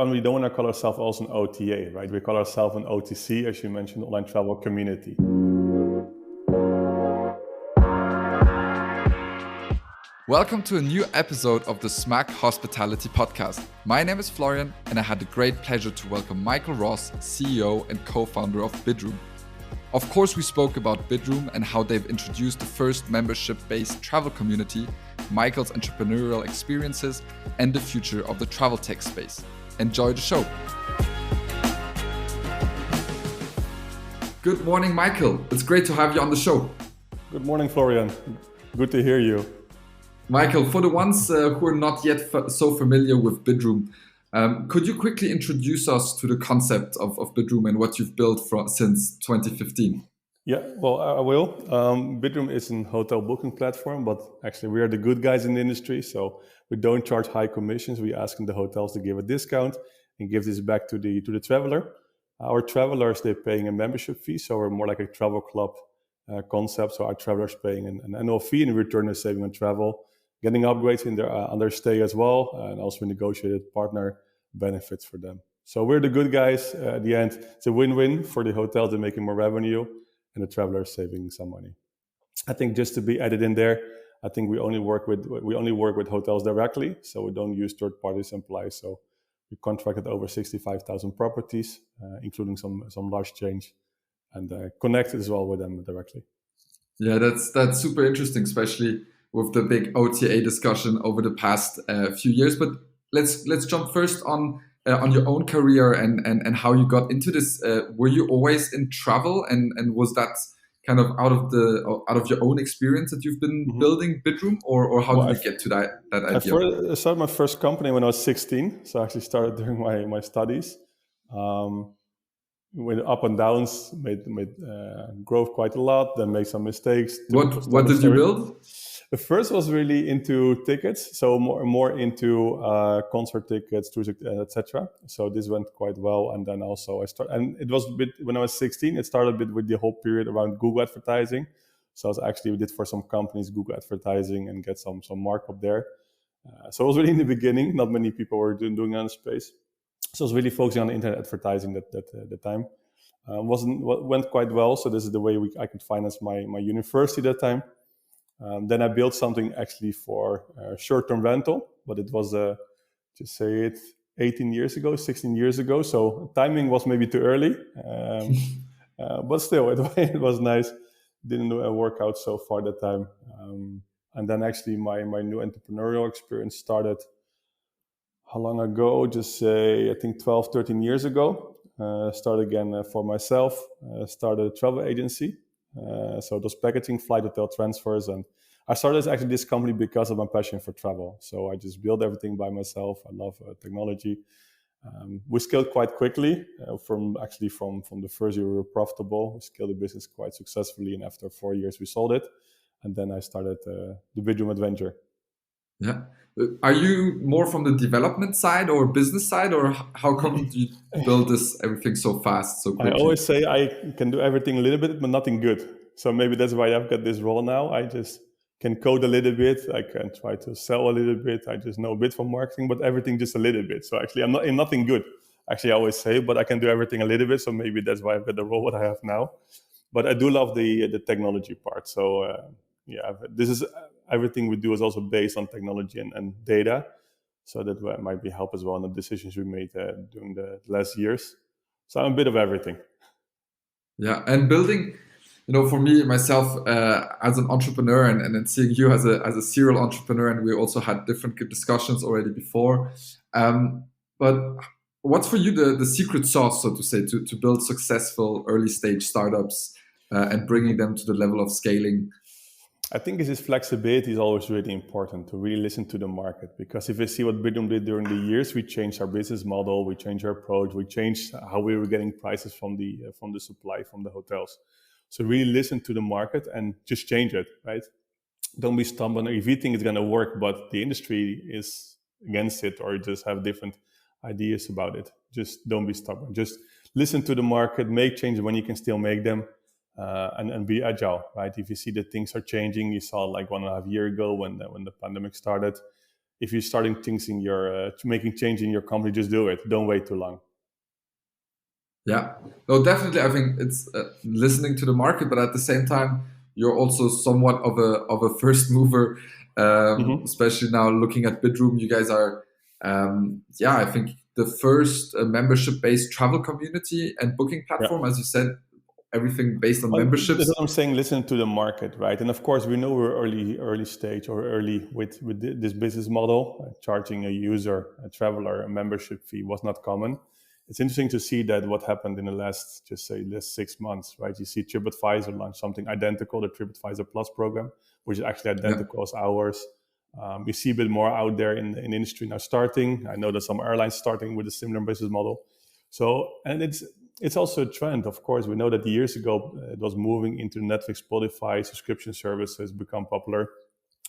fun. We don't want to call ourselves also an OTA, right? We call ourselves an OTC, as you mentioned, online travel community. Welcome to a new episode of the SMAC Hospitality Podcast. My name is Florian, and I had the great pleasure to welcome Michael Ros, CEO and co-founder of Bidroom. Of course, we spoke about Bidroom and how they've introduced the first membership-based travel community, Michael's entrepreneurial experiences, and the future of the travel tech space. Enjoy the show. Good morning, Michael. It's great to have you on the show. Good morning, Florian. Good to hear you. Michael, for the ones who are not yet so familiar with Bidroom, could you quickly introduce us to the concept of Bidroom and what you've built since 2015? Yeah, well, I will. Bidroom is a hotel booking platform, but actually we are the good guys in the industry, so we don't charge high commissions. We ask the hotels to give a discount and give this back to the traveler. Our travelers, they're paying a membership fee, so we're more like a travel club concept. So our travelers paying an annual fee, and in return they're saving on travel, getting upgrades in on their stay as well, and also negotiated partner benefits for them. So we're the good guys. At the end, it's a win-win for the hotels. They're making more revenue, and the traveler is saving some money. I think just to be added in there, I think we only work with hotels directly, so we don't use third-party suppliers. So we contracted over 65,000 properties, including some large chains, and connected as well with them directly. Yeah, that's super interesting, especially with the big OTA discussion over the past few years. But let's jump first on your own career and how you got into this. Were you always in travel, and was that kind of out of your own experience that you've been building Bidroom, or how did you get to that idea? I started my first company when I was 16, so I actually started during my studies. Went up and downs, made growth quite a lot, then made some mistakes. What did you build? The first was really into tickets, so more into concert tickets, etc. So this went quite well, and then also it was a bit when I was 16. It started a bit with the whole period around Google advertising. So we did for some companies Google advertising and get some markup there. So it was really in the beginning. Not many people were doing that in space. So I was really focusing on internet advertising at the time. Went quite well. So this is the way I could finance my university at that time. Then I built something actually for short-term rental, but it was, 16 years ago. So timing was maybe too early, but still, it was nice. Didn't work out so far that time. And then actually my new entrepreneurial experience started, how long ago? I think 12, 13 years ago. Started again for myself, started a travel agency. So those packaging, flight, hotel transfers, and I started this company because of my passion for travel. So I just built everything by myself. I love technology. We scaled quite quickly. From the first year we were profitable. We scaled the business quite successfully, and after 4 years we sold it. And then I started the Bidroom adventure. Yeah. Are you more from the development side or business side, or how come you build everything so fast, so quickly? I always say I can do everything a little bit, but nothing good. So maybe that's why I've got this role now. I just can code a little bit. I can try to sell a little bit. I just know a bit from marketing, but everything just a little bit. So actually, I'm nothing good. Actually, I always say, but I can do everything a little bit. So maybe that's why I've got the role that I have now. But I do love the technology part. So this is everything we do is also based on technology and data. So that might be help as well in the decisions we made during the last years. So I'm a bit of everything. Yeah, and building, for me, myself, as an entrepreneur and then seeing you as a serial entrepreneur, and we also had different discussions already before. But what's for you the secret sauce, so to say, to build successful early stage startups and bringing them to the level of scaling? I think this flexibility is always really important, to really listen to the market, because if you see what Bidroom did during the years, we changed our business model, we changed our approach, we changed how we were getting prices from the supply, from the hotels. So really listen to the market and just change it, right? Don't be stubborn if you think it's going to work, but the industry is against it or just have different ideas about it. Just don't be stubborn. Just listen to the market, make changes when you can still make them. And be agile, right? If you see that things are changing, you saw like 1.5 years ago when the pandemic started, if you're starting things in your making change in your company, just do it. Don't wait too long. Yeah, no, definitely. I think it's listening to the market, but at the same time, you're also somewhat of a first mover, especially now looking at Bidroom. You guys are, yeah, I think the first membership-based travel community and booking Yeah. platform, as you said, everything based on Well, that's memberships. what I'm saying. Listen to the market, right? And of course, we know we're early stage or early with this business model. Charging a user, a traveler, a membership fee was not common. It's interesting to see that what happened in the last, just say, last 6 months, right? You see Tripadvisor launch something identical, the Tripadvisor Plus program, which is actually Yeah. identical as ours. We see a bit more out there in the industry now starting. I know that some airlines starting with a similar business model. So, and it's also a trend, of course. We know that years ago it was moving into Netflix, Spotify, subscription services become popular.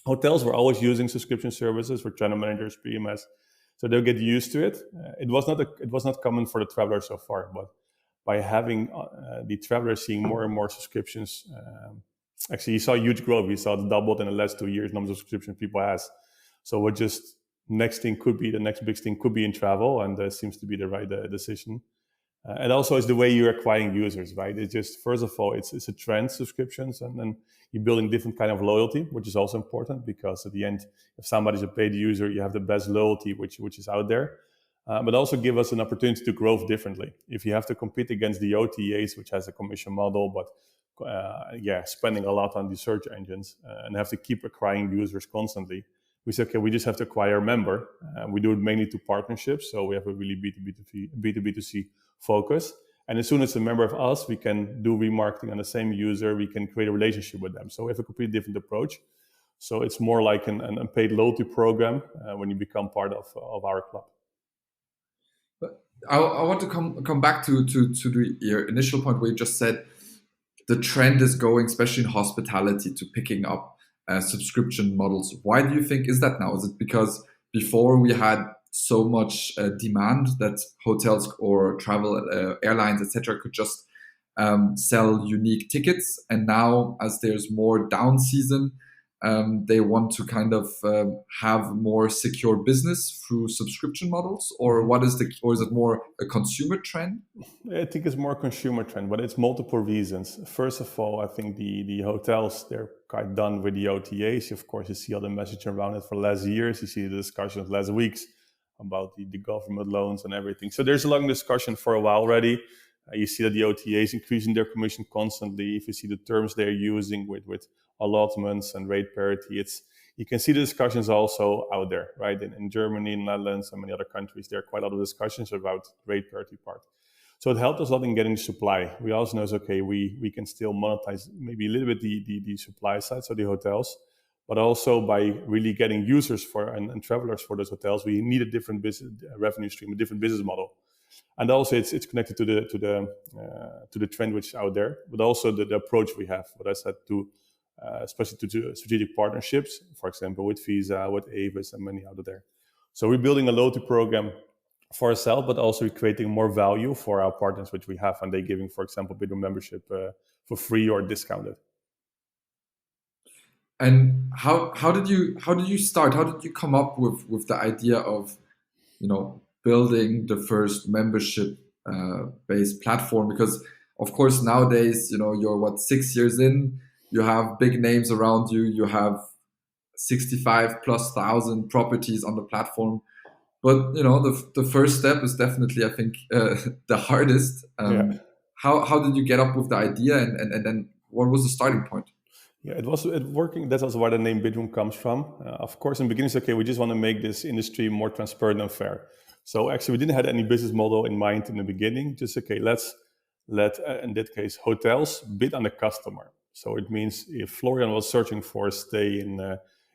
Hotels were always using subscription services for channel managers, PMS, so they'll get used to it. It was not common for the traveler so far, but by having the travelers seeing more and more subscriptions, actually, you saw huge growth. We saw it doubled in the last 2 years, number of subscriptions people has. So what just next thing could be the next big thing could be in travel, and that seems to be the right decision. And also it's the way you're acquiring users, right? It's just, first of all, it's a trend, subscriptions, and then you're building different kind of loyalty, which is also important, because at the end, if somebody's a paid user, you have the best loyalty, which is out there. But also give us an opportunity to grow differently. If you have to compete against the OTAs, which has a commission model, but spending a lot on the search engines, and have to keep acquiring users constantly, we said, okay, we just have to acquire a member. We do it mainly to partnerships, so we have a really B2B2C focus. And as soon as a member of us, we can do remarketing on the same user, we can create a relationship with them. So we have a completely different approach. So it's more like an paid loyalty program when you become part of our club. I want to come back to your initial point where you just said the trend is going, especially in hospitality, to picking up subscription models. Why do you think is that now? Is it because before we had so much demand that hotels or travel airlines, etc., could just sell unique tickets, and now as there's more down season, they want to kind of have more secure business through subscription models, or or is it more a consumer trend? I think it's more a consumer trend, but it's multiple reasons. First of all, I think the hotels, they're quite done with the OTAs. Of course, you see all the messaging around it for last years. You see the discussions last weeks about the government loans and everything. So there's a long discussion for a while already. You see that the OTAs increasing their commission constantly. If you see the terms they're using with allotments and rate parity, you can see the discussions also out there, right? In Germany, Netherlands, and many other countries, there are quite a lot of discussions about rate parity part. So it helped us a lot in getting supply. We also know, okay, we can still monetize maybe a little bit the supply side, so the hotels, but also by really getting users and travelers for those hotels, we need a different business revenue stream, a different business model. And also it's connected to the trend which is out there, but also the approach we have. What I said, especially to strategic partnerships, for example, with Visa, with Avis, and many out there. So we're building a loyalty program for ourselves, but also creating more value for our partners, which we have, and they giving, for example, Bidroom membership for free or discounted. And how did you start? How did you come up with the idea of building the first membership based platform? Because of course nowadays you're 6 years in, you have big names around you, you have 65,000+ properties on the platform, but the first step is definitely, I think, the hardest. How did you get up with the idea, and then what was the starting point? Yeah, it was working. That's also where the name Bidroom comes from. Of course, in the beginning, it's okay, we just want to make this industry more transparent and fair. So actually, we didn't have any business model in mind in the beginning. Just, okay, let's let, in that case, hotels bid on the customer. So it means if Florian was searching for a stay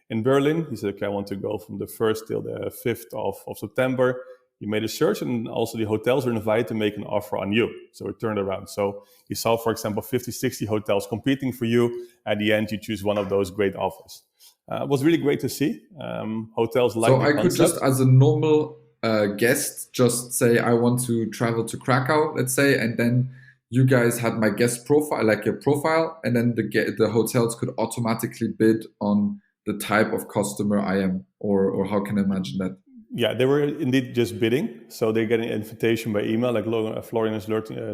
in Berlin, he said, okay, I want to go from the 1st till the 5th of September. You made a search, and also the hotels were invited to make an offer on you. So it turned around. So you saw, for example, 50, 60 hotels competing for you. At the end, you choose one of those great offers. It was really great to see. Hotels like the concept. So I could just, as a normal guest, just say, I want to travel to Krakow, let's say, and then you guys had my guest profile, like a profile, and then the hotels could automatically bid on the type of customer I am, or how can I imagine that? Yeah, they were indeed just bidding. So they get an invitation by email, like Florian is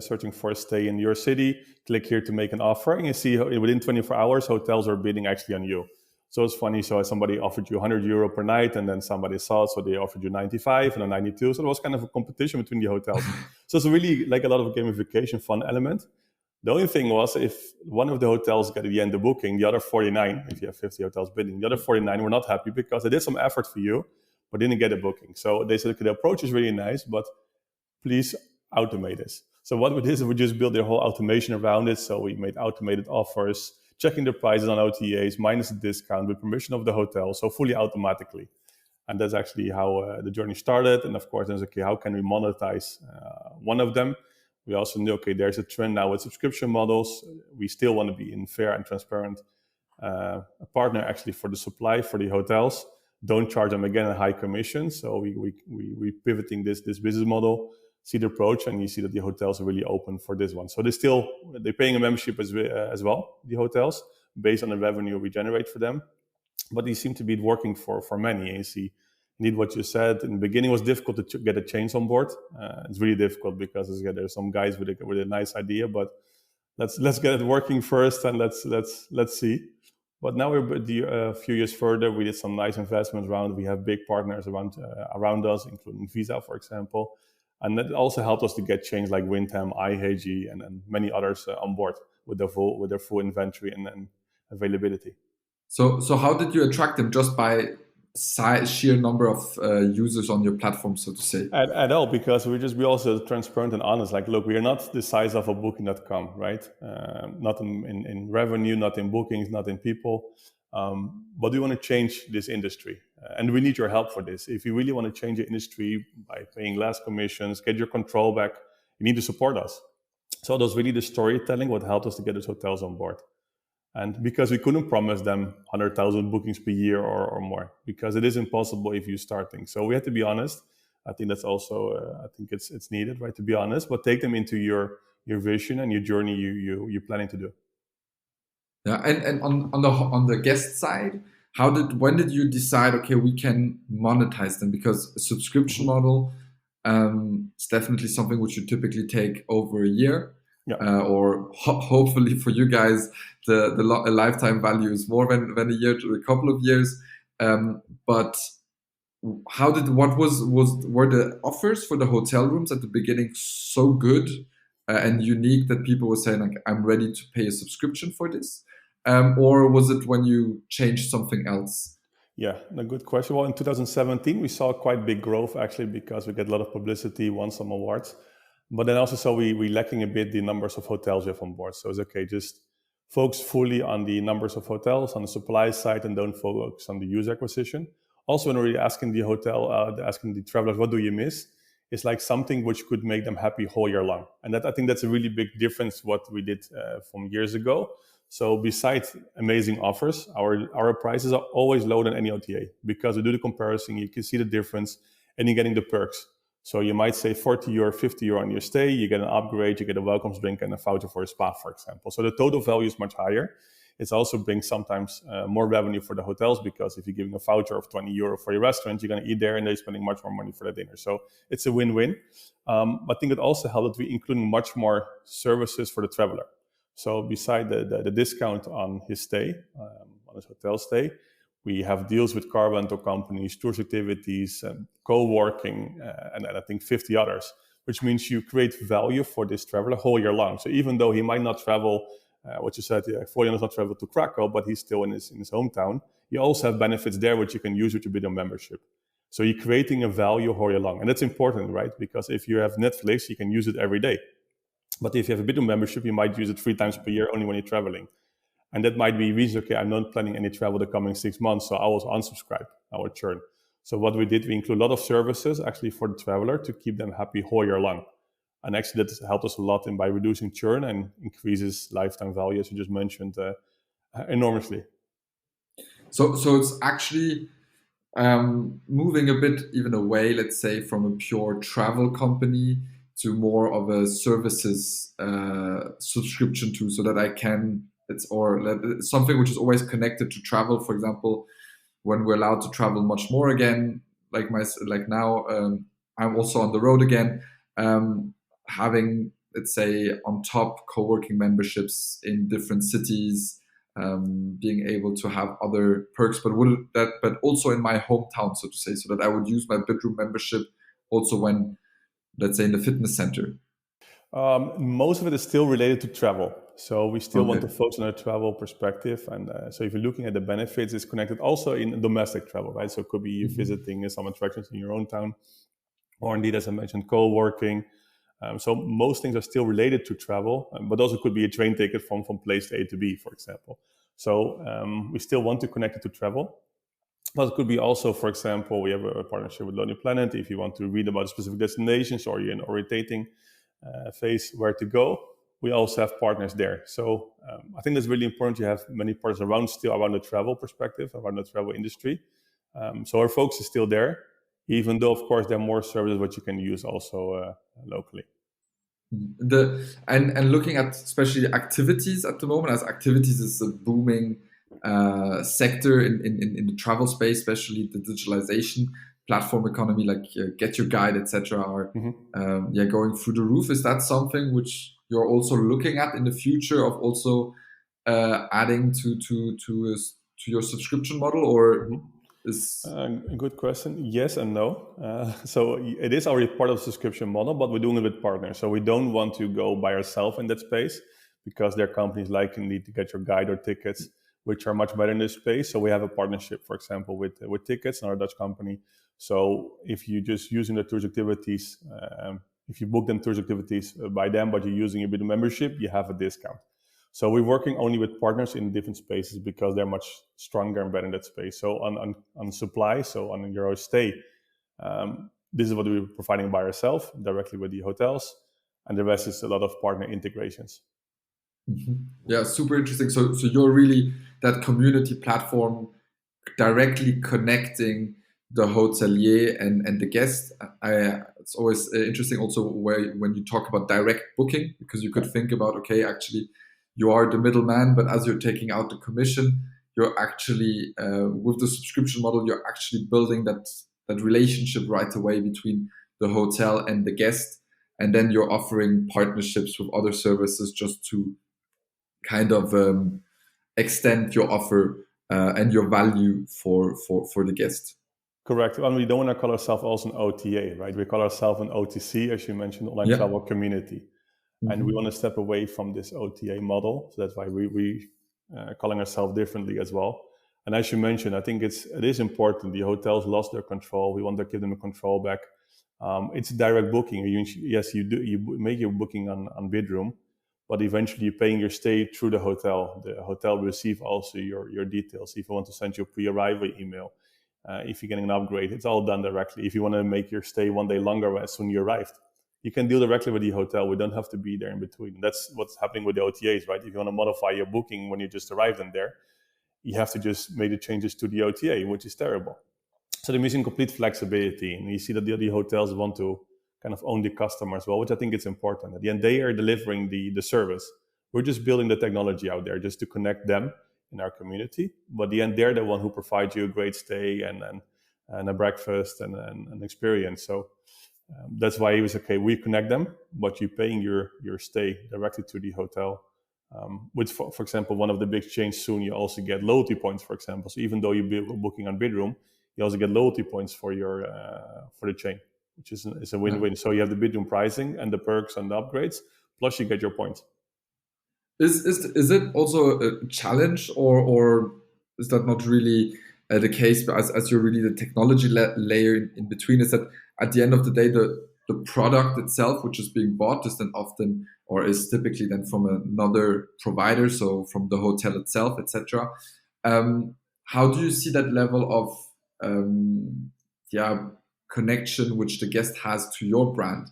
searching for a stay in your city. Click here to make an offer, and you see within 24 hours, hotels are bidding actually on you. So it's funny. So somebody offered you 100 euro per night, and then somebody saw it, so they offered you 95 and then 92. So it was kind of a competition between the hotels. So it's really like a lot of gamification fun element. The only thing was, if one of the hotels got at the end the booking, the other 49, if you have 50 hotels bidding, the other 49 were not happy because they did some effort for you, but didn't get a booking. So they said, okay, the approach is really nice, but please automate this. So what we did is we just built their whole automation around it. So we made automated offers, checking the prices on OTAs, minus the discount with permission of the hotel, so fully automatically. And that's actually how the journey started. And of course, then okay, how can we monetize one of them? We also knew, okay, there's a trend now with subscription models. We still want to be in fair and transparent a partner actually for the supply for the hotels. Don't charge them again a high commission. So we pivoting this business model, see the approach, and you see that the hotels are really open for this one. So they're paying a membership as well, the hotels, based on the revenue we generate for them. But these seem to be working for many. And you see, indeed, what you said in the beginning was difficult to get a chains on board. It's really difficult because there's some guys with a nice idea, but let's get it working first, and let's see. But now we're a few years further. We did some nice investment round. We have big partners around us, including Visa, for example, and that also helped us to get chains like Windham, IHG, and many others on board with their full inventory and availability. So how did you attract them? Just by sheer number of users on your platform, so to say? At all, because we also transparent and honest. Like, look, we are not the size of a booking.com, right? Not in revenue, not in bookings, not in people. But we want to change this industry. And we need your help for this. If you really want to change the industry by paying less commissions, get your control back, you need to support us. So that was really the storytelling what helped us to get those hotels on board. And because we couldn't promise them 100,000 bookings per year or more, because it is impossible if you're starting. So we had to be honest. I think that's also, I think it's needed, right, to be honest, but take them into your vision and your journey you're planning to do. Yeah, and on the guest side, when did you decide, okay, we can monetize them? Because a subscription model is definitely something which you typically take over a year. Yeah. Or hopefully for you guys, the lifetime value is more than a year to a couple of years. But were the offers for the hotel rooms at the beginning so good and unique that people were saying, like, I'm ready to pay a subscription for this? Or was it when you changed something else? Yeah, a good question. Well, in 2017, we saw quite big growth actually, because we get a lot of publicity, won some awards. But then also saw we lacking a bit the numbers of hotels we have on board. So it's okay, just focus fully on the numbers of hotels on the supply side and don't focus on the user acquisition. Also, when we're asking asking the travelers, what do you miss? It's like something which could make them happy whole year long. And I think that's a really big difference what we did from years ago. So besides amazing offers, our prices are always lower than any OTA, because we do the comparison, you can see the difference, and you're getting the perks. So you might say 40 euro, 50 euro on your stay, you get an upgrade, you get a welcome drink and a voucher for a spa, for example. So the total value is much higher. It also brings sometimes more revenue for the hotels, because if you're giving a voucher of 20 euro for your restaurant, you're going to eat there and they're spending much more money for the dinner. So it's a win-win. I think it also helped that we including much more services for the traveler. So beside the discount on his stay, on his hotel stay, we have deals with car rental companies, tours activities, co-working, and I think 50 others, which means you create value for this traveler whole year long. So even though he might not travel, what you said, Florian does not travel to Krakow, but he's still in his hometown, you also have benefits there which you can use with your bidder membership. So you're creating a value whole year long. And that's important, right? Because if you have Netflix, you can use it every day. But if you have a bidder membership, you might use it 3 times per year only when you're traveling. And that might be reason, okay, I'm not planning any travel the coming 6 months, so I will unsubscribe, I will churn. So what we did, we include a lot of services actually for the traveler to keep them happy whole year long. And actually that helped us a lot by reducing churn and increases lifetime value, as you just mentioned, enormously. So it's actually moving a bit even away, let's say, from a pure travel company to more of a services subscription to, so that I can, it's something which is always connected to travel. For example, when we're allowed to travel much more again, like now, I'm also on the road again. Having, let's say, on top co-working memberships in different cities, being able to have other perks, but also in my hometown, so to say, so that I would use my bedroom membership also when, let's say, in the fitness center. Most of it is still related to travel. So we still want Okay. to focus on a travel perspective. And so if you're looking at the benefits, it's connected also in domestic travel, right? So it could be you visiting some attractions in your own town, or indeed, as I mentioned, co-working. So most things are still related to travel, but also could be a train ticket from place A to B, for example. So we still want to connect it to travel. But it could be also, for example, we have a partnership with Lonely Planet. If you want to read about specific destinations or you're in orientating phase where to go, we also have partners there. So I think that's really important to have many partners around the travel perspective, around the travel industry. So our focus is still there, even though, of course, there are more services which you can use also locally. And looking at especially activities at the moment, as activities is a booming sector in the travel space, especially the digitalization, platform economy, like Get Your Guide, etc., are going through the roof. Is that something which you're also looking at in the future of also adding to your subscription model, or is Good question. Yes and no. So it is already part of the subscription model, but we're doing it with partners. So we don't want to go by ourselves in that space because there are companies like Indeed to Get Your Guide or Tickets, which are much better in this space. So we have a partnership, for example, with Tickets, another Dutch company. So if you just using the tourist activities, if you book them tourist activities by them, but you're using a bit of membership, you have a discount. So we're working only with partners in different spaces because they're much stronger and better in that space. So on supply, so on your stay, this is what we're providing by ourselves directly with the hotels, and the rest is a lot of partner integrations. Yeah, super interesting. So you're really that community platform directly connecting the hotelier and the guest. It's always interesting also when you talk about direct booking, because you could think about, okay, actually you are the middleman, but as you're taking out the commission, you're actually with the subscription model, you're actually building that relationship right away between the hotel and the guest, and then you're offering partnerships with other services just to kind of extend your offer and your value for the guest. Correct. And we don't want to call ourselves also an OTA, right? We call ourselves an OTC, as you mentioned, online Yeah. travel community. And we want to step away from this OTA model. So that's why we calling ourselves differently as well. And as you mentioned, I think it is important. The hotels lost their control. We want to give them the control back. It's direct booking. Yes, you do. You make your booking on Bidroom, but eventually you're paying your stay through the hotel. The hotel will receive also your details. If you want to send you a pre-arrival email, if you're getting an upgrade, it's all done directly. If you want to make your stay one day longer as soon as you arrived, you can deal directly with the hotel. We don't have to be there in between. That's what's happening with the OTAs, right? If you want to modify your booking when you just arrived in there, you have to just make the changes to the OTA, which is terrible. So they're missing complete flexibility. And you see that the other hotels want to kind of own the customer as well, which I think is important. At the end, they are delivering the service. We're just building the technology out there just to connect them in our community. But at the end, they're the one who provides you a great stay and a breakfast and an experience. So that's why it was okay. We connect them, but you're paying your stay directly to the hotel. Which, for example, one of the big changes soon, you also get loyalty points, for example. So even though you're booking on Bidroom, you also get loyalty points for your for the chain, which is a win-win. So you have the Bidroom pricing and the perks and the upgrades, plus you get your points. Is it also a challenge, or is that not really the case? As you're really the technology layer in between, is that at the end of the day, the product itself, which is being bought, is then often, or is typically then from another provider, so from the hotel itself, etc. How do you see that level of connection which the guest has to your brand,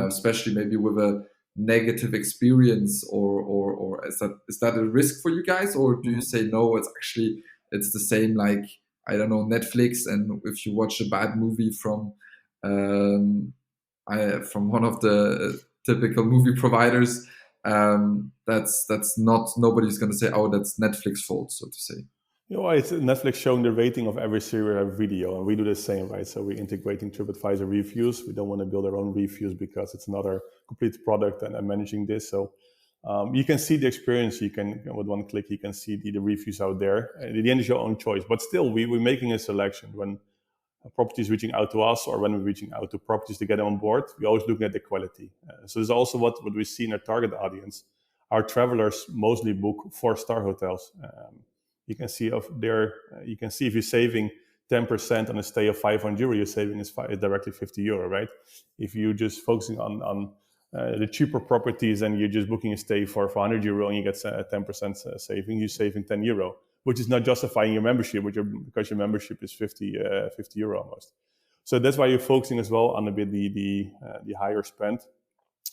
especially maybe with a negative experience, or is that a risk for you guys, or do you say no, it's the same, like, I don't know, Netflix, and if you watch a bad movie from one of the typical movie providers, that's not, nobody's going to say, oh, that's Netflix fault, so to say. It's Netflix showing the rating of every serial video, and we do the same, right? So we're integrating Tripadvisor reviews. We don't want to build our own reviews because it's another complete product, and I'm managing this. So you can see the experience. You can, with one click, you can see the reviews out there. And in the end, it's your own choice. But still, we're making a selection. When a property is reaching out to us or when we're reaching out to properties to get them on board, we're always looking at the quality. So this is also what we see in our target audience. Our travelers mostly book 4-star hotels. You can see you can see if you're saving 10% on a stay of 500 euro, you're saving is directly 50 euro, right? If you're just focusing on the cheaper properties and you're just booking a stay for 100 euro and you get 10% saving, you're saving 10 euro, which is not justifying your membership, because your membership is 50 euro almost. So that's why you're focusing as well on a bit the higher spend.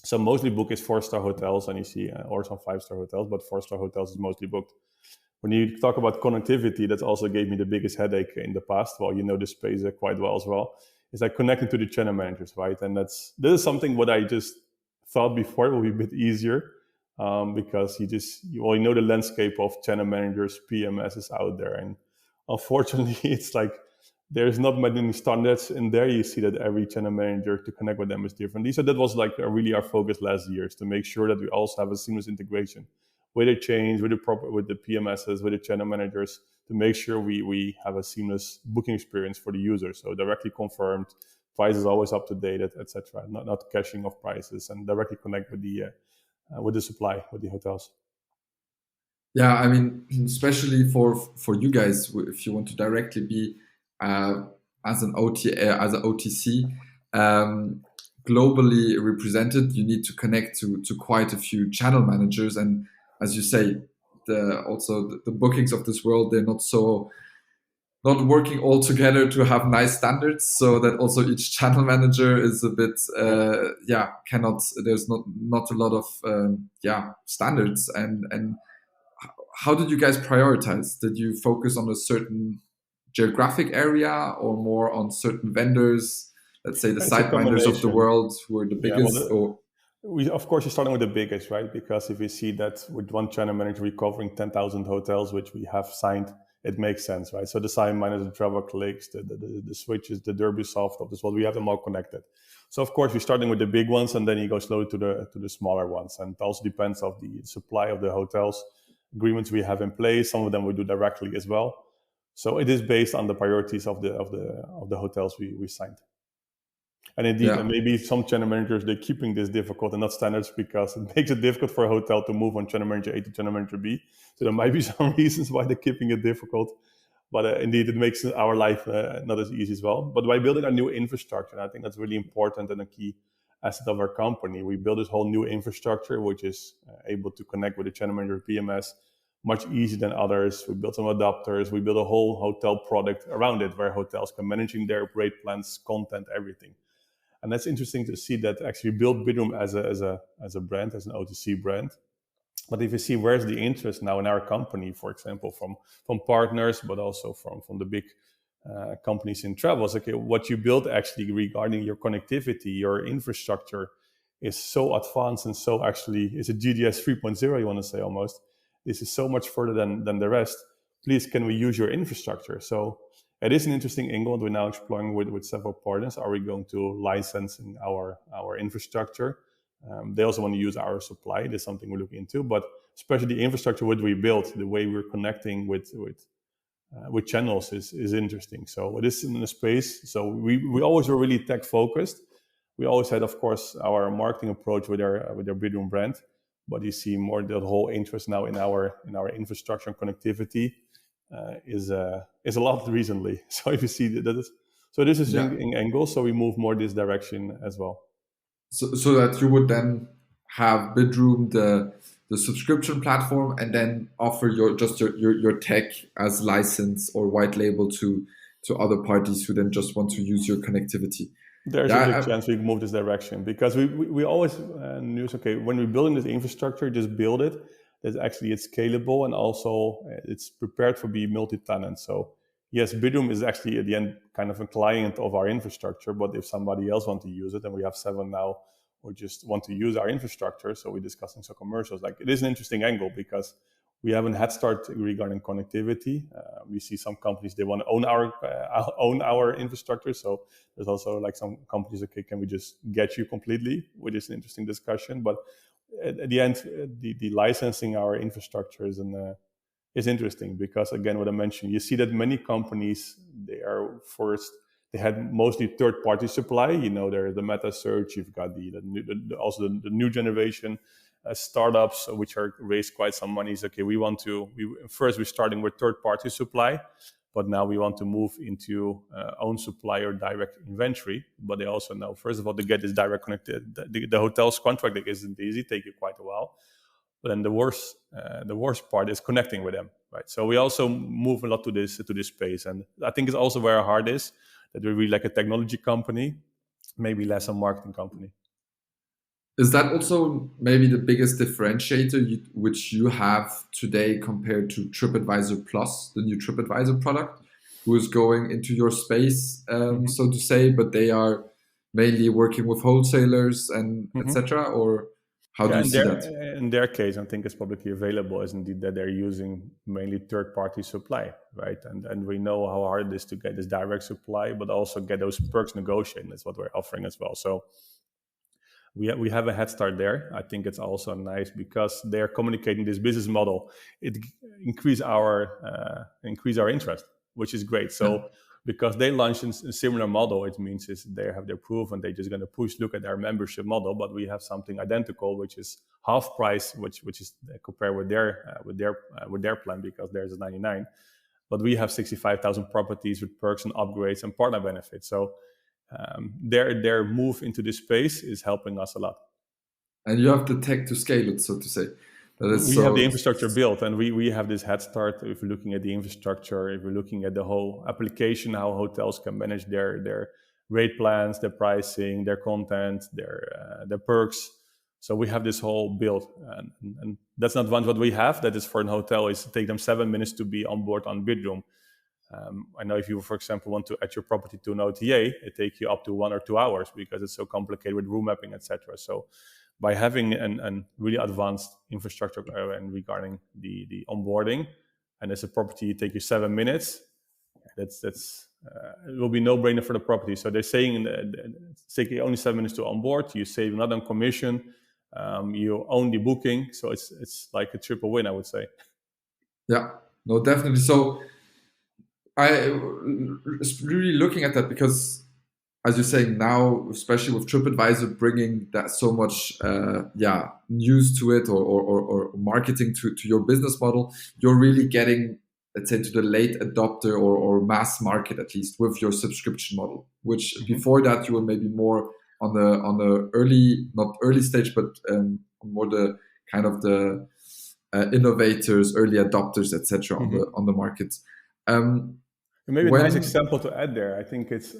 So mostly book is 4-star hotels, and you see or some 5-star hotels, but 4-star hotels is mostly booked. When you talk about connectivity, that also gave me the biggest headache in the past. Well, you know the space quite well as well. Is like connecting to the channel managers, right? And this is something what I just thought before it would be a bit easier, because you know the landscape of channel managers, PMSs out there, and unfortunately, it's like there's not many standards in there. You see that every channel manager to connect with them is different. So that was like really our focus last year, is to make sure that we also have a seamless integration with the change, with the PMSs, with the channel managers, to make sure we have a seamless booking experience for the user. So directly confirmed, prices always up to date, etc. Not caching of prices, and directly connect with the supply, with the hotels. Yeah, I mean, especially for you guys, if you want to directly be as an OTC globally represented, you need to connect to quite a few channel managers, and as you say, the bookings of this world, they're not working all together to have nice standards, so that also each channel manager is a bit there's not a lot of standards. And how did you guys prioritize? Did you focus on a certain geographic area or more on certain vendors, let's say the sideminders of the world who are the biggest? Of course, you're starting with the biggest, right? Because if you see that with one channel manager we're covering 10,000 hotels, which we have signed, it makes sense, right? So the sideminders, the travel clicks, the switches, the Derby soft of this world, we have them all connected. So of course, we're starting with the big ones, and then you go slowly to the smaller ones. And it also depends on the supply of the hotels, agreements we have in place. Some of them we do directly as well. So it is based on the priorities of the hotels we signed. And indeed, maybe some channel managers, they're keeping this difficult and not standards, because it makes it difficult for a hotel to move on channel manager A to channel manager B. So there might be some reasons why they're keeping it difficult. But indeed, it makes our life not as easy as well. But by building a new infrastructure, I think that's really important and a key asset of our company. We build this whole new infrastructure, which is able to connect with the channel manager PMS much easier than others. We built some adapters. We built a whole hotel product around it, where hotels can managing their rate plans, content, everything. And that's interesting to see that actually build Bidroom as a brand, as an OTC brand. But if you see where's the interest now in our company, for example, from partners, but also from the big companies in travels, okay, what you build actually regarding your connectivity, your infrastructure is so advanced, and so actually is a GDS 3.0, you want to say almost. This is so much further than the rest. Please, can we use your infrastructure? So it is an interesting angle that we're now exploring with several partners. Are we going to license in our infrastructure? They also want to use our supply. That's something we're looking into. But especially the infrastructure what we built, the way we're connecting with channels is interesting. So it is in a space. So we always were really tech focused. We always had, of course, our marketing approach with our Bidroom brand. But you see more the whole interest now in our infrastructure and connectivity is a lot recently. So if you see this is in angle, so we move more this direction as well. So that you would then have Bidroom, the subscription platform, and then offer your tech as license or white label to other parties who then just want to use your connectivity. There's a big chance we move this direction, because we always knew, okay, when we're building this infrastructure, just build it. That actually it's scalable, and also it's prepared for being multi-tenant. So yes, Bidroom is actually at the end kind of a client of our infrastructure, but if somebody else wants to use it, and we have 7 now who just want to use our infrastructure, so we're discussing some commercials. Like, it is an interesting angle, because we have a head start regarding connectivity. We see some companies, they want to own our infrastructure. So there's also like some companies, okay, can we just get you completely, which is an interesting discussion. But at the end, the licensing our infrastructure is interesting, because again, what I mentioned, you see that many companies, they had mostly third-party supply. There's the meta search, you've got also the new generation startups, which are raised quite some money. Is okay, we're starting with third-party supply, but now we want to move into own supply or direct inventory. But they also know, first of all, to get this direct connected, the hotel's contract isn't easy, take you quite a while. But then the worst part is connecting with them, right? So we also move a lot to this space, and I think it's also where our heart is, that we're really like a technology company, maybe less a marketing company. Is that also maybe the biggest differentiator which you have today compared to Tripadvisor Plus, the new Tripadvisor product, who is going into your space, so to say, but they are mainly working with wholesalers and etc. Or how do you see that? In their case, I think it's publicly available, is indeed that they're using mainly third-party supply, right? And we know how hard it is to get this direct supply, but also get those perks negotiated. That's what we're offering as well. So we have a head start there. I think it's also nice because they're communicating this business model. It increase our interest, which is great. So because they launched a similar model, it means is they have their proof and they're just going to look at our membership model. But we have something identical, which is half price, which is compared with their plan, because theirs is 99. But we have 65,000 properties with perks and upgrades and partner benefits. So their move into this space is helping us a lot. And you have the tech to scale it, so to say. We have the infrastructure built, and we have this head start. If we're looking at the infrastructure, if we're looking at the whole application, how hotels can manage their rate plans, their pricing, their content, their perks. So we have this whole build, and that's not what we have. That is for an hotel, is take them 7 minutes to be on board on Bidroom. I know if you, for example, want to add your property to an OTA, it takes you up to 1 or 2 hours because it's so complicated with room mapping, etc. So by having an really advanced infrastructure and regarding the onboarding, and as a property take you 7 minutes, that's it will be no brainer for the property. So they're saying it's taking only 7 minutes to onboard. You save not on commission. You own the booking, so it's like a triple win, I would say. Yeah, no, definitely. So I really looking at that because, as you're saying now, especially with Tripadvisor bringing that so much news to it or marketing to your business model, you're really getting, let's say, to the late adopter or mass market, at least with your subscription model, which before that you were maybe more on the early, not early stage, but more the kind of the innovators, early adopters, etc. on the market. Maybe a nice example to add there. I think it's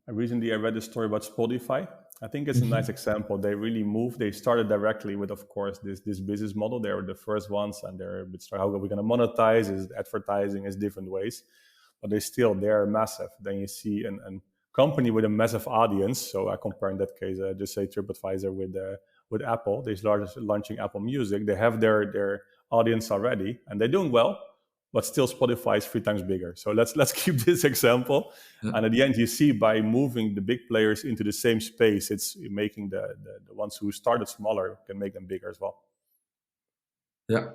recently I read a story about Spotify. I think it's a nice example. They really moved. They started directly with, of course, this business model. They were the first ones, and they're a bit how are we going to monetize? Is advertising? Is different ways, but they're massive. Then you see a company with a massive audience. So I compare in that case, just say Tripadvisor with Apple. They're launching Apple Music. They have their audience already, and they're doing well. But still, Spotify is 3 times bigger. So let's keep this example. Yeah. And at the end, you see by moving the big players into the same space, it's making the ones who started smaller can make them bigger as well. Yeah,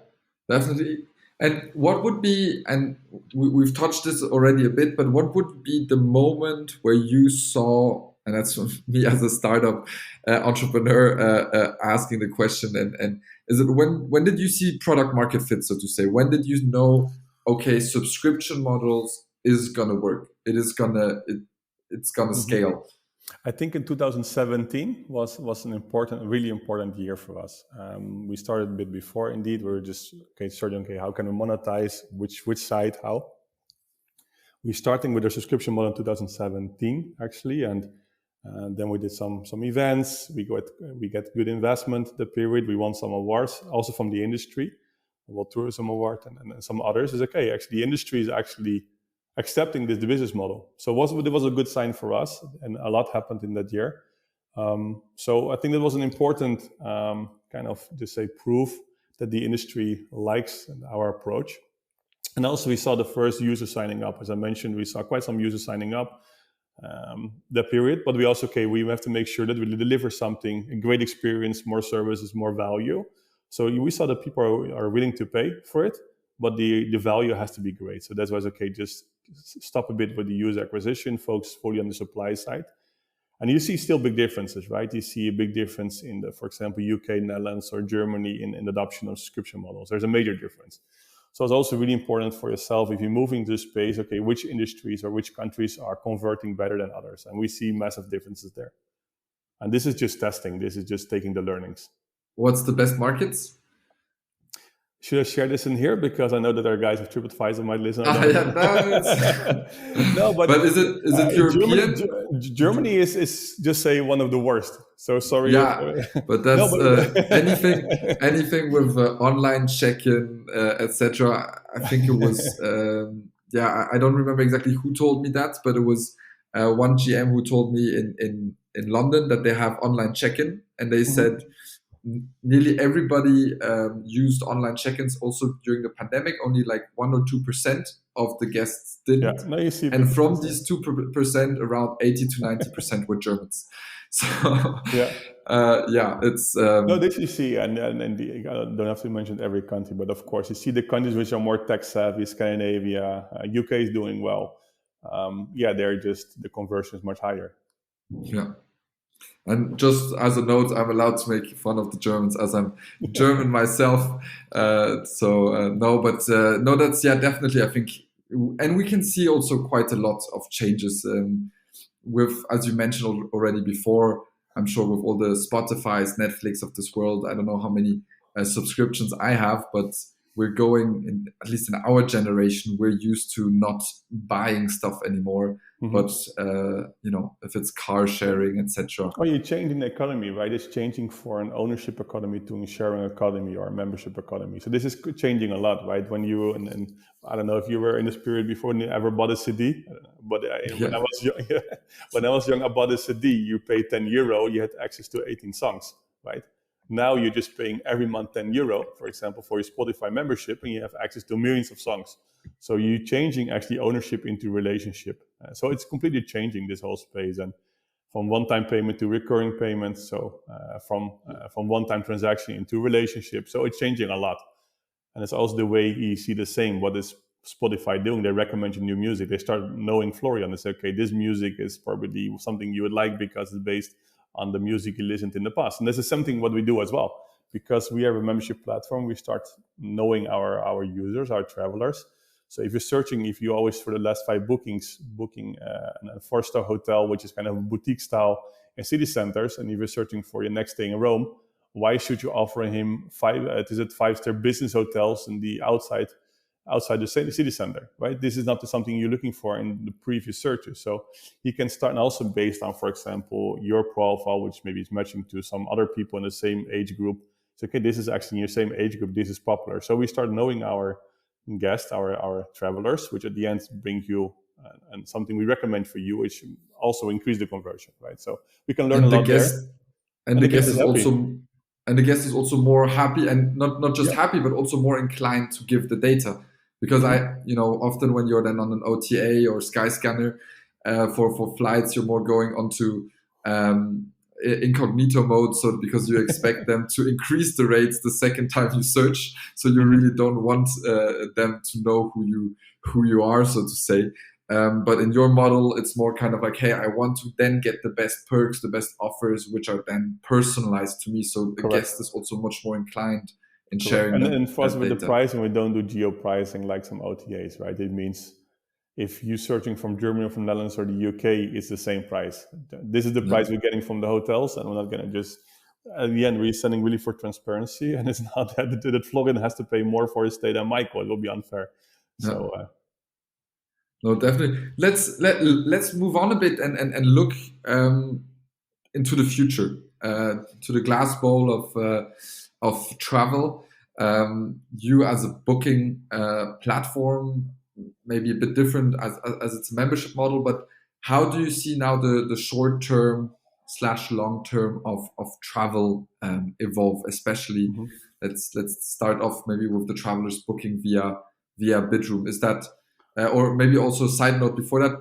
definitely. And what would be, and we've touched this already a bit, but what would be the moment where you saw, and that's me as a startup entrepreneur asking the question, and is it when did you see product market fit, so to say? When did you know, okay, subscription models is gonna work. It's gonna scale. I think in 2017 was a really important year for us. We started a bit before. Indeed, we were just starting. How can we monetize? Which side? How? We starting with a subscription model in 2017 actually, and then we did some events. We get good investment. The period we won some awards also from the industry. World Tourism Award and some others. Is okay. Actually, the industry is actually accepting the business model. So it was a good sign for us, and a lot happened in that year. So I think that was an important kind of, to say, proof that the industry likes our approach. And also, we saw the first users signing up. As I mentioned, we saw quite some users signing up that period. But we also, we have to make sure that we deliver something, a great experience, more services, more value. So we saw that people are willing to pay for it, but the value has to be great. So that's why it's just stop a bit with the user acquisition, focus fully on the supply side. And you see still big differences, right? You see a big difference in for example, UK, Netherlands, or Germany in adoption of subscription models. There's a major difference. So it's also really important for yourself, if you're moving to space, which industries or which countries are converting better than others? And we see massive differences there. And this is just testing. This is just taking the learnings. What's the best markets? Should I share this in here? Because I know that our guys at Tripadvisor might listen. No, but is it European? Germany is just say one of the worst. So sorry. Yeah, but that's anything with online check-in, etc. I think it was I don't remember exactly who told me that, but it was one GM who told me in London that they have online check-in, and they said nearly everybody used online check-ins also during the pandemic. Only like 1 or 2% of the guests didn't. Yeah, you see, and from these 2%, around 80 to 90% were Germans. So it's no, this you see, and I don't have to mention every country, but of course you see the countries which are more tech savvy. Scandinavia, UK is doing well. They're just, the conversion is much higher. Yeah. And just as a note, I'm allowed to make fun of the Germans as I'm German myself. That's definitely, I think, and we can see also quite a lot of changes with, as you mentioned already before, I'm sure with all the Spotify's, Netflix of this world. I don't know how many subscriptions I have, but we're going, at least in our generation, we're used to not buying stuff anymore. Mm-hmm. But if it's car sharing, etc. Oh, you're changing the economy, right? It's changing for an ownership economy to a sharing economy or a membership economy. So this is changing a lot, right? When you and I don't know if you were in this period before and you ever bought a CD, but when I was young, I bought a CD. You paid €10, you had access to 18 songs, right? Now you're just paying every month €10, for example, for your Spotify membership, and you have access to millions of songs. So you're changing actually ownership into relationship. So it's completely changing this whole space, and from one-time payment to recurring payments. So from one-time transaction into relationship. So it's changing a lot, and it's also the way you see the same. What is Spotify doing? They recommend you new music. They start knowing Florian. They say, okay, this music is probably something you would like because it's based on the music you listened in the past. And this is something what we do as well. Because we have a membership platform, we start knowing our users, our travelers. So if you're searching, if you always for the last 5 bookings, booking a 4-star hotel, which is kind of a boutique style in city centers, and if you're searching for your next stay in Rome, why should you offer him 5-star business hotels in the outside the city center, right? This is not something you're looking for in the previous searches. So he can start, and also based on, for example, your profile, which maybe is matching to some other people in the same age group. So, okay, this is actually in your same age group. This is popular. So we start knowing our guests, our travelers, which at the end bring you and something we recommend for you, which also increase the conversion, right? So we can learn a lot there. And the guest is also... And the guest is also more happy, and not just happy, but also more inclined to give the data. Because often when you're then on an OTA or Skyscanner for flights, you're more going onto incognito mode. So because you expect them to increase the rates the second time you search, so you really don't want them to know who you are, so to say. But in your model, it's more kind of like, hey, I want to then get the best perks, the best offers, which are then personalized to me. So the guest is also much more inclined in sharing. And for us with the pricing, we don't do geo pricing like some OTAs, right? It means if you're searching from Germany or from Netherlands or the UK, it's the same price. This is the price we're getting from the hotels, and we're not going to just, at the end, we're sending really for transparency. And it's not that Florian has to pay more for his stay than Michael. It will be unfair. So, no, definitely. Let's move on a bit and look into the future, to the glass bowl of travel. You as a booking platform, maybe a bit different as it's a membership model, but how do you see now the short term / long term of travel evolve, especially Let's start off maybe with the travelers booking via Bidroom. Is that or maybe also a side note before that,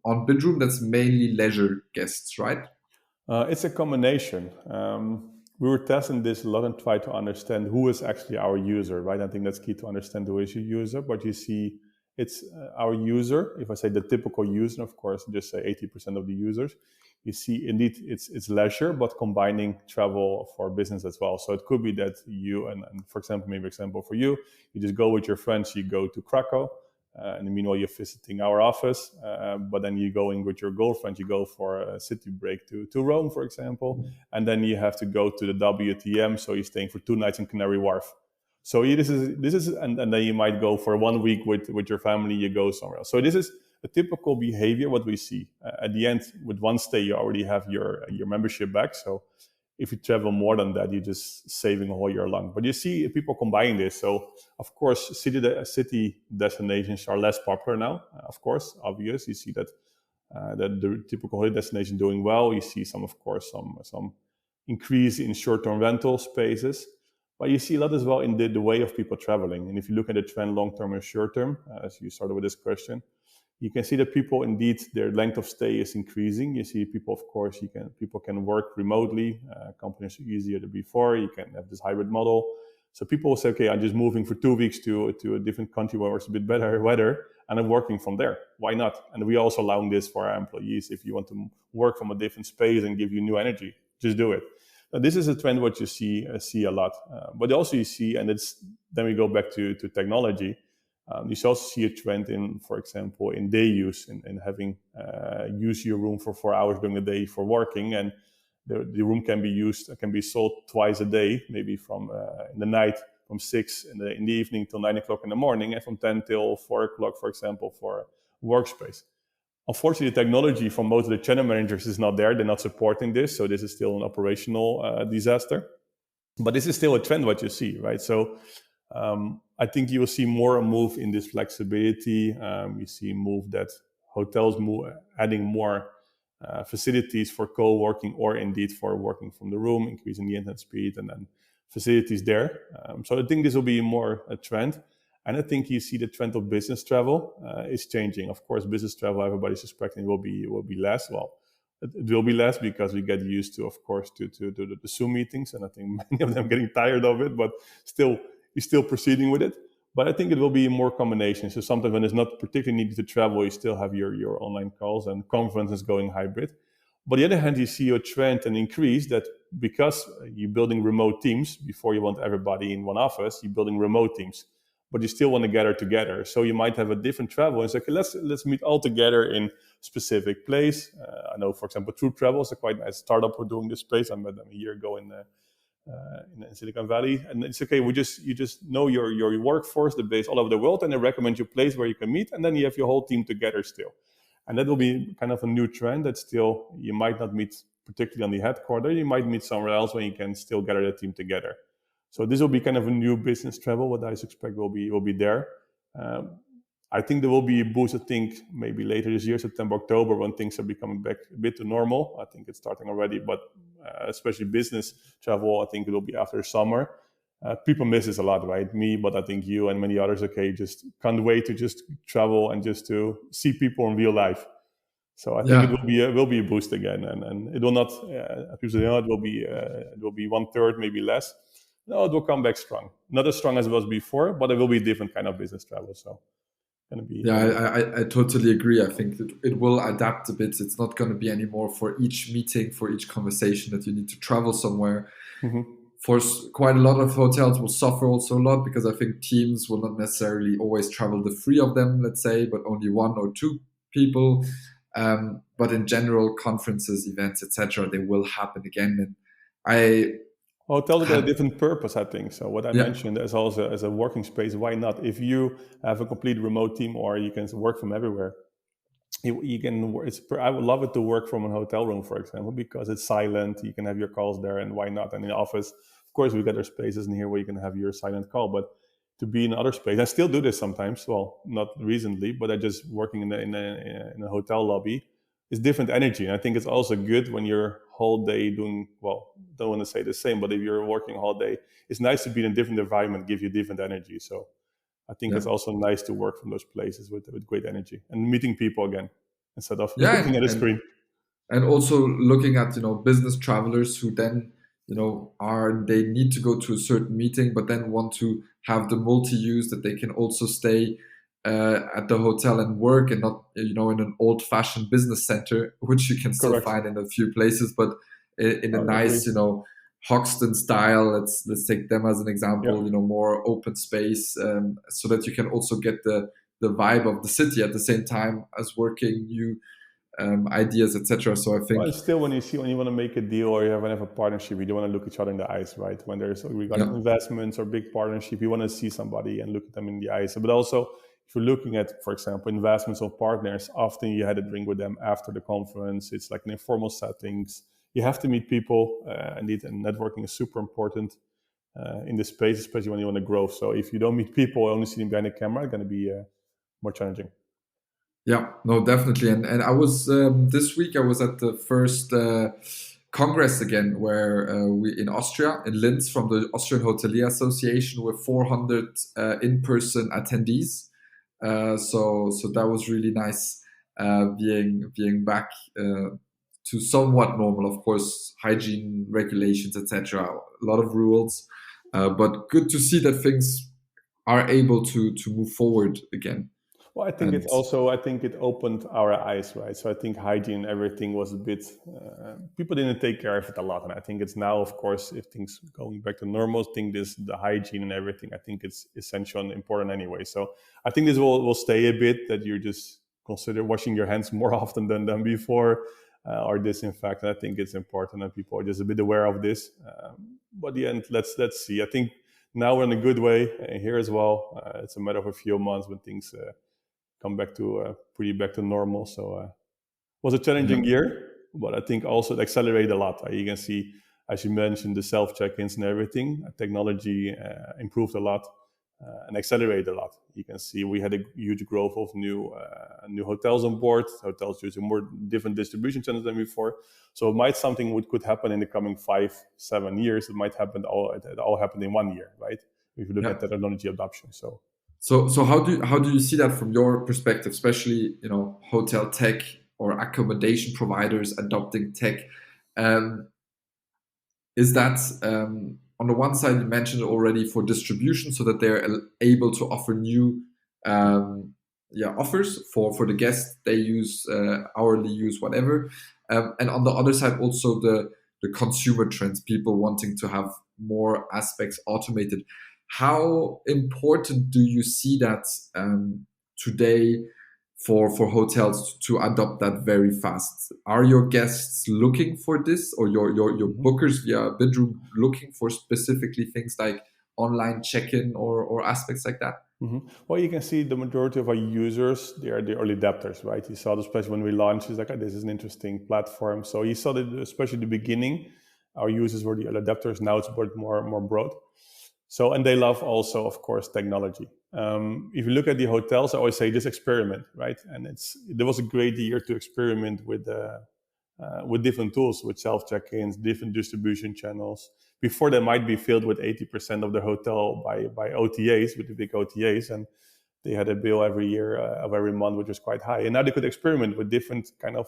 on Bidroom, that's mainly leisure guests, right? It's a combination. We were testing this a lot and try to understand who is actually our user, right? I think that's key to understand who is your user. But you see, it's our user. If I say the typical user, of course, just say 80% of the users. You see, indeed, it's leisure, but combining travel for business as well. So it could be that you and for example, maybe example for you, you just go with your friends, you go to Krakow, and meanwhile you're visiting our office, but then you're going with your girlfriend, you go for a city break to Rome, for example, and then you have to go to the WTM, so you're staying for 2 nights in Canary Wharf. So this is and then you might go for 1 week with your family, you go somewhere else. So this is a typical behavior what we see. At the end, with one stay, you already have your membership back. So if you travel more than that, you're just saving a whole year long. But you see people combining this. So of course, city destinations are less popular now. Of course, obvious. You see that the typical holiday destination doing well. You see some, of course, some increase in short-term rental spaces. But you see a lot as well in the way of people traveling. And if you look at the trend long-term and short-term, as you started with this question, you can see that people indeed their length of stay is increasing. You see people, of course, people can work remotely. Companies are easier than before. You can have this hybrid model. So people will say, okay, I'm just moving for 2 weeks to a different country where it's a bit better weather, and I'm working from there. Why not? And we also allowing this for our employees. If you want to work from a different space and give you new energy, just do it. Now, this is a trend what you see a lot. But also you see, and then we go back to technology. You also see a trend in, for example, in day use, in having use your room for 4 hours during the day for working, and the room can be sold twice a day, maybe from in the night from 6 in the evening till 9 o'clock in the morning, and from 10 till 4 o'clock, for example, for workspace. Unfortunately, the technology from most of the channel managers is not there. They're not supporting this, so this is still an operational disaster. But this is still a trend what you see, right? So I think you will see more a move in this flexibility. You see a move that hotels adding more facilities for co-working or indeed for working from the room, increasing the internet speed and then facilities there. So I think this will be more a trend. And I think you see the trend of business travel is changing. Of course, business travel, everybody's suspecting will be less. Well, it will be less because we get used to, of course, to the Zoom meetings, and I think many of them getting tired of it. But still, you're still proceeding with it. But I think it will be more combination. So sometimes when it's not particularly needed to travel, you still have your online calls, and conferences going hybrid. But on the other hand, you see a trend and increase that because you're building remote teams, before you want everybody in one office, you're building remote teams, but you still want to gather together. So you might have a different travel and say, okay, let's meet all together in specific place. I know, for example, True Travel is a quite nice startup who doing this space. I met them a year ago in Silicon Valley, and it's okay. You just know your workforce, the base all over the world, and they recommend you a place where you can meet, and then you have your whole team together still. And that will be kind of a new trend that still you might not meet particularly on the headquarters. You might meet somewhere else where you can still gather the team together. So this will be kind of a new business travel. What I expect will be there. I think there will be a boost. I think maybe later this year, September, October, when things are becoming back a bit to normal. I think it's starting already, but especially business travel, I think it will be after summer. People miss this a lot, right? Me, but I think you and many others, okay, just can't wait to just travel and just to see people in real life. So I think Yeah. it will be a boost again, and it will not. People say, no, it will be 1/3, maybe less. No, it will come back strong. Not as strong as it was before, but it will be a different kind of business travel. So going to be. Yeah, I totally agree. I think that it will adapt a bit. It's not going to be anymore for each meeting, for each conversation that you need to travel somewhere. For quite a lot of hotels will suffer also a lot, because I think teams will not necessarily always travel the three of them, let's say, but only one or two people. But in general, conferences, events, etc., they will happen again. And I Hotels got a had, different purpose, I think. So what I yeah, mentioned as also as a working space, why not? If you have a complete remote team or you can work from everywhere, you can. I would love it to work from a hotel room, for example, because it's silent. You can have your calls there, and why not? And in the office, of course, we got our spaces in here where you can have your silent call. But to be in other space, I still do this sometimes. Well, not recently, but I just working in a hotel lobby. it's different energy. And I think it's also good when you're whole day doing, well, don't want to say the same, but if you're working all day, it's nice to be in a different environment, give you different energy. So I think it's Yeah. also nice to work from those places with great energy and meeting people again instead of Yeah, looking at a screen. and also looking at business travelers who then they need to go to a certain meeting but then want to have the multi-use that they can also stay at the hotel and work, and not in an old-fashioned business center, which you can still Correct. find in a few places, but in a I agree. nice Hoxton style. Let's take them as an Yeah. example. More open space, so that you can also get the vibe of the city at the same time as working new ideas, etc. So I Well, think, and still, when you want to make a deal or you want to have a partnership, you don't want to look each other in the eyes, right? When there's regarding yeah, investments or big partnership, you want to see somebody and look at them in the eyes. But also, if you're looking at, for example, investments of partners, often you had a drink with them after the conference. It's like in informal settings. You have to meet people, indeed, and networking is super important in this space, especially when you want to grow. So if you don't meet people, only see them behind the camera, it's going to be more challenging. yeah, no, definitely. And I was this week I was at the first congress again, where we in Austria, in Linz, from the Austrian Hotelier Association, with 400 in-person attendees. So that was really nice, being back to somewhat normal. Of course, hygiene regulations, etc. A lot of rules, but good to see that things are able to move forward again. Well, I think And it's also, I think it opened our eyes, right? So I think hygiene and everything was a bit, people didn't take care of it a lot. And I think it's now, of course, if things going back to normal, I think the hygiene and everything, I think it's essential and important anyway. So I think this will stay a bit, that you just consider washing your hands more often than before, or disinfect. And I think it's important that people are just a bit aware of this. But at the end, let's see. I think now we're in a good way here as well. It's a matter of a few months when things come back to pretty back to normal. So it was a yeah. challenging year, but I think also it accelerated a lot. You can see, as you mentioned, the self check-ins and everything. Technology improved a lot and accelerated a lot. You can see we had a huge growth of new hotels on board. Hotels using more different distribution channels than before. So it might something could happen in the coming 5-7 years. It might happen it all happened in 1 year, right? If you look Yeah. at technology adoption. So So how do you see that from your perspective, especially hotel tech or accommodation providers adopting tech? Um, is that on the one side, you mentioned already, for distribution, so that they're able to offer new offers for the guests they use, hourly use, whatever, and on the other side also the consumer trends, people wanting to have more aspects automated. How important do you see that today for hotels to adopt that very fast? Are your guests looking for this, or your Mhm. bookers via Bidroom looking for specifically things like online check-in or aspects like that? Well, you can see the majority of our users, they are the early adapters, right? You saw this, especially when we launched, it's like, "Oh, this is an interesting platform." So you saw that, especially the beginning, our users were the early adapters. Now it's more broad. So, and they love also, of course, technology. If you look at the hotels, I always say just experiment, right? And there was a great year to experiment with different tools, with self check-ins, different distribution channels. Before, they might be filled with 80% of the hotel by OTAs, with the big OTAs, and they had a bill every year of every month, which was quite high. And now they could experiment with different kind of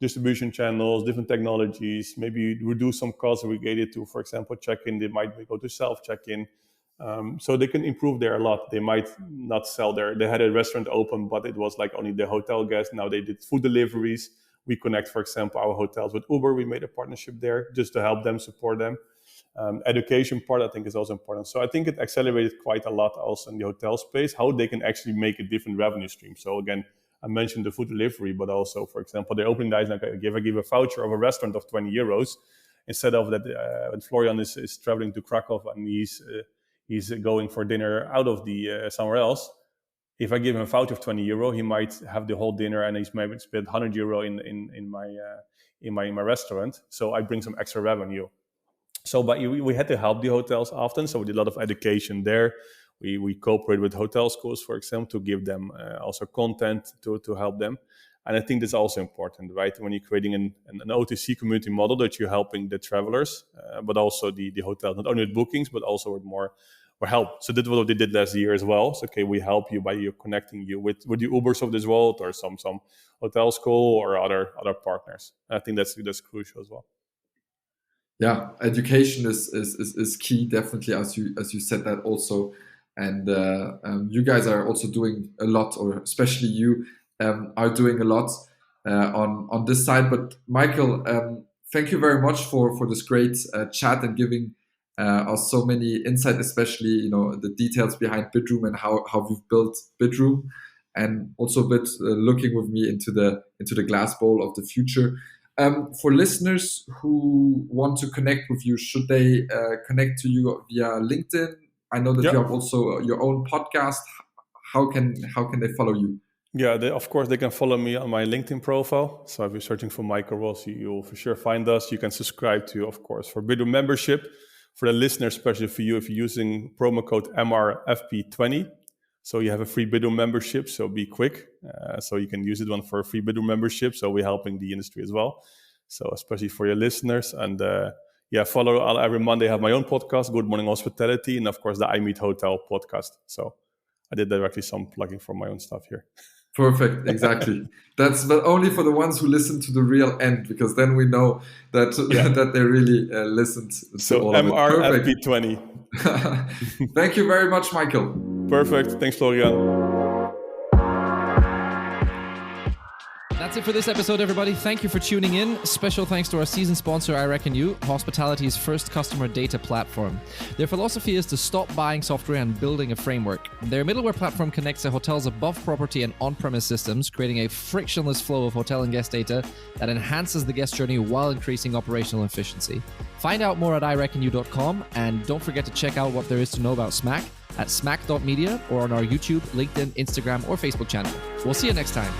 distribution channels, different technologies. Maybe reduce some costs related to, for example, check-in. They might go to self check-in. So they can improve there a lot. They might not sell there. They had a restaurant open, but it was like only the hotel guests. Now they did food deliveries. We connect, for example, our hotels with Uber. We made a partnership there just to help them, support them. Education part, I think, is also important. So I think it accelerated quite a lot also in the hotel space, how they can actually make a different revenue stream. So again, I mentioned the food delivery, but also, for example, they're opening days, like I give a voucher of a restaurant of 20 euros. Instead of that, when Florian is traveling to Krakow and he's going for dinner out of the somewhere else, if I give him a voucher of 20 euro, he might have the whole dinner and he's maybe spent 100 euro in my restaurant. So I bring some extra revenue. So, but we had to help the hotels often. So we did a lot of education there. We cooperate with hotel schools, for example, to give them also content to help them. And I think that's also important, right? When you're creating an OTC community model, that you're helping the travelers, but also the hotel, not only with bookings, but also with more help. So that's what we did last year as well. So, okay, we help you by connecting you with the Ubers of this world, or some hotel school or other partners. I think that's crucial as well. Yeah, education is key, definitely, as you said that also. And you guys are also doing a lot, or especially you are doing a lot on this side. But Michael, thank you very much for this great chat and giving us so many insight, especially the details behind Bidroom and how we've built Bidroom, and also a bit looking with me into the glass bowl of the future. For listeners who want to connect with you, should they connect to you via LinkedIn? I know that you have also your own podcast. How can they follow you? Yeah, of course, they can follow me on my LinkedIn profile. So if you're searching for Michael Ros, you'll for sure find us. You can subscribe to, of course, for Bidroom membership. For the listeners, especially for you, if you're using promo code MRFP20, so you have a free Bidroom membership. So be quick. So you can use it for a free Bidroom membership. So we're helping the industry as well. So especially for your listeners. And follow every Monday. I have my own podcast, Good Morning Hospitality, and of course the I Meet Hotel podcast. So I did directly some plugging for my own stuff here. Perfect, exactly. That's but only for the ones who listen to the real end, because then we know that that they really listened to so all of it. MRFP20. Thank you very much, Michael. Perfect. Thanks, Florian. That's it for this episode, everybody. Thank you for tuning in. Special thanks to our season sponsor, I Reckon You, hospitality's first customer data platform. Their philosophy is to stop buying software and building a framework. Their middleware platform connects a hotel's above property and on-premise systems, creating a frictionless flow of hotel and guest data that enhances the guest journey while increasing operational efficiency. Find out more at ireckonu.com, and don't forget to check out what there is to know about Smack at smack.media or on our YouTube, LinkedIn, Instagram, or Facebook channel. We'll see you next time.